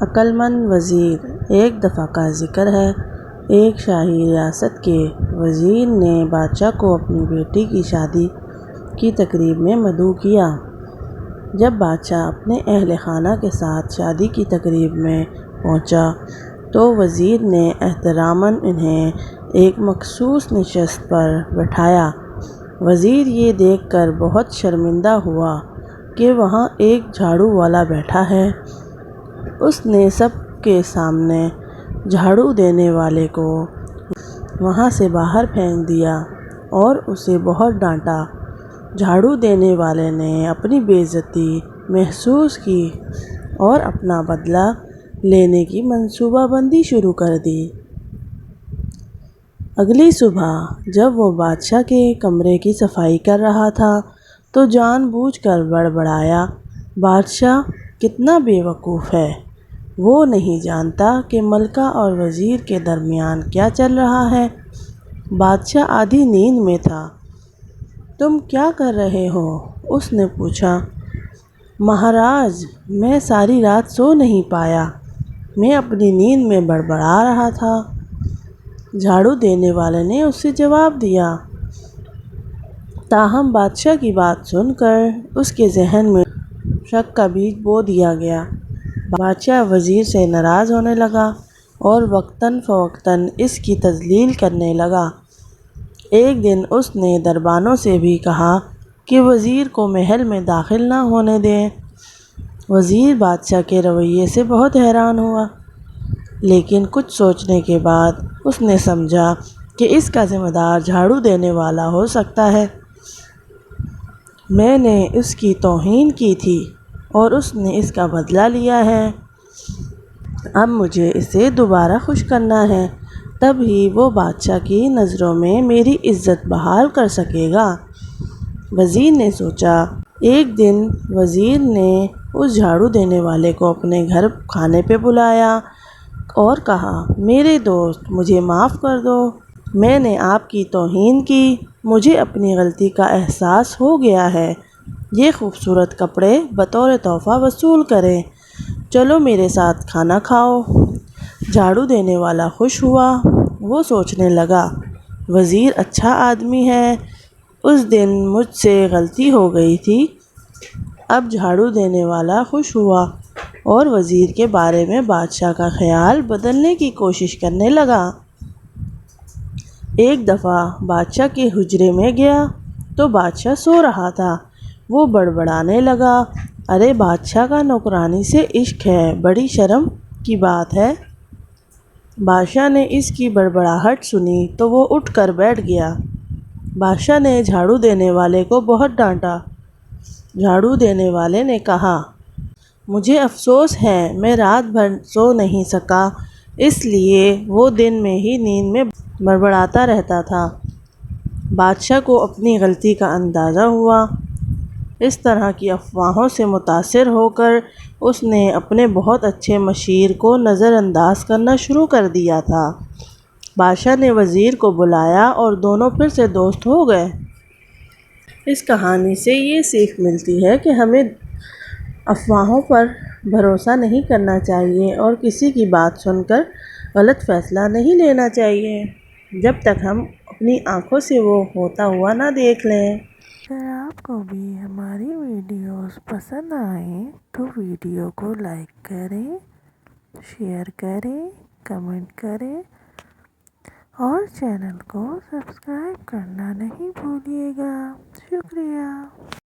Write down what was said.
عقل مند وزیر۔ ایک دفعہ کا ذکر ہے، ایک شاہی ریاست کے وزیر نے بادشاہ کو اپنی بیٹی کی شادی کی تقریب میں مدعو کیا۔ جب بادشاہ اپنے اہل خانہ کے ساتھ شادی کی تقریب میں پہنچا تو وزیر نے احتراماً انہیں ایک مخصوص نشست پر بٹھایا۔ وزیر یہ دیکھ کر بہت شرمندہ ہوا کہ وہاں ایک جھاڑو والا بیٹھا ہے۔ اس نے سب کے سامنے جھاڑو دینے والے کو وہاں سے باہر پھینک دیا اور اسے بہت ڈانٹا۔ جھاڑو دینے والے نے اپنی بے عزتی محسوس کی اور اپنا بدلہ لینے کی منصوبہ بندی شروع کر دی۔ اگلی صبح جب وہ بادشاہ کے کمرے کی صفائی کر رہا تھا تو جان بوجھ کر بڑبڑایا، بادشاہ کتنا بے وقوف ہے! وہ نہیں جانتا کہ ملکہ اور وزیر کے درمیان کیا چل رہا ہے۔ بادشاہ آدھی نیند میں تھا۔ تم کیا کر رہے ہو؟ اس نے پوچھا۔ مہاراج، میں ساری رات سو نہیں پایا، میں اپنی نیند میں بڑبڑا رہا تھا، جھاڑو دینے والے نے اس سے جواب دیا۔ تاہم بادشاہ کی بات سن کر اس کے ذہن میں شک کا بیج بو دیا گیا۔ بادشاہ وزیر سے ناراض ہونے لگا اور وقتاً فوقتاً اس کی تذلیل کرنے لگا۔ ایک دن اس نے دربانوں سے بھی کہا کہ وزیر کو محل میں داخل نہ ہونے دیں۔ وزیر بادشاہ کے رویے سے بہت حیران ہوا، لیکن کچھ سوچنے کے بعد اس نے سمجھا کہ اس کا ذمہ دار جھاڑو دینے والا ہو سکتا ہے۔ میں نے اس کی توہین کی تھی اور اس نے اس کا بدلہ لیا ہے۔ اب مجھے اسے دوبارہ خوش کرنا ہے، تب ہی وہ بادشاہ کی نظروں میں میری عزت بحال کر سکے گا۔ وزیر نے سوچا۔ ایک دن وزیر نے اس جھاڑو دینے والے کو اپنے گھر کھانے پہ بلایا اور کہا، میرے دوست، مجھے معاف کر دو، میں نے آپ کی توہین کی، مجھے اپنی غلطی کا احساس ہو گیا ہے۔ یہ خوبصورت کپڑے بطور تحفہ وصول کریں، چلو میرے ساتھ کھانا کھاؤ۔ جھاڑو دینے والا خوش ہوا۔ وہ سوچنے لگا، وزیر اچھا آدمی ہے، اس دن مجھ سے غلطی ہو گئی تھی۔ اب جھاڑو دینے والا خوش ہوا اور وزیر کے بارے میں بادشاہ کا خیال بدلنے کی کوشش کرنے لگا۔ ایک دفعہ بادشاہ کے حجرے میں گیا تو بادشاہ سو رہا تھا۔ وہ بڑبڑانے لگا، ارے بادشاہ کا نوکرانی سے عشق ہے، بڑی شرم کی بات ہے۔ بادشاہ نے اس کی بڑبڑاہٹ سنی تو وہ اٹھ کر بیٹھ گیا۔ بادشاہ نے جھاڑو دینے والے کو بہت ڈانٹا۔ جھاڑو دینے والے نے کہا، مجھے افسوس ہے، میں رات بھر سو نہیں سکا، اس لیے وہ دن میں ہی نیند میں بڑبڑاتا رہتا تھا۔ بادشاہ کو اپنی غلطی کا اندازہ ہوا۔ اس طرح کی افواہوں سے متاثر ہو کر اس نے اپنے بہت اچھے مشیر کو نظر انداز کرنا شروع کر دیا تھا۔ بادشاہ نے وزیر کو بلایا اور دونوں پھر سے دوست ہو گئے۔ اس کہانی سے یہ سیکھ ملتی ہے کہ ہمیں افواہوں پر بھروسہ نہیں کرنا چاہیے اور کسی کی بات سن کر غلط فیصلہ نہیں لینا چاہیے، جب تک ہم اپنی آنکھوں سے وہ ہوتا ہوا نہ دیکھ لیں۔ اگر آپ کو بھی ہماری ویڈیوز پسند آئیں تو ویڈیو کو لائک کریں، شیئر کریں، کمنٹ کریں اور چینل کو سبسکرائب کرنا نہیں بھولیے گا۔ شکریہ۔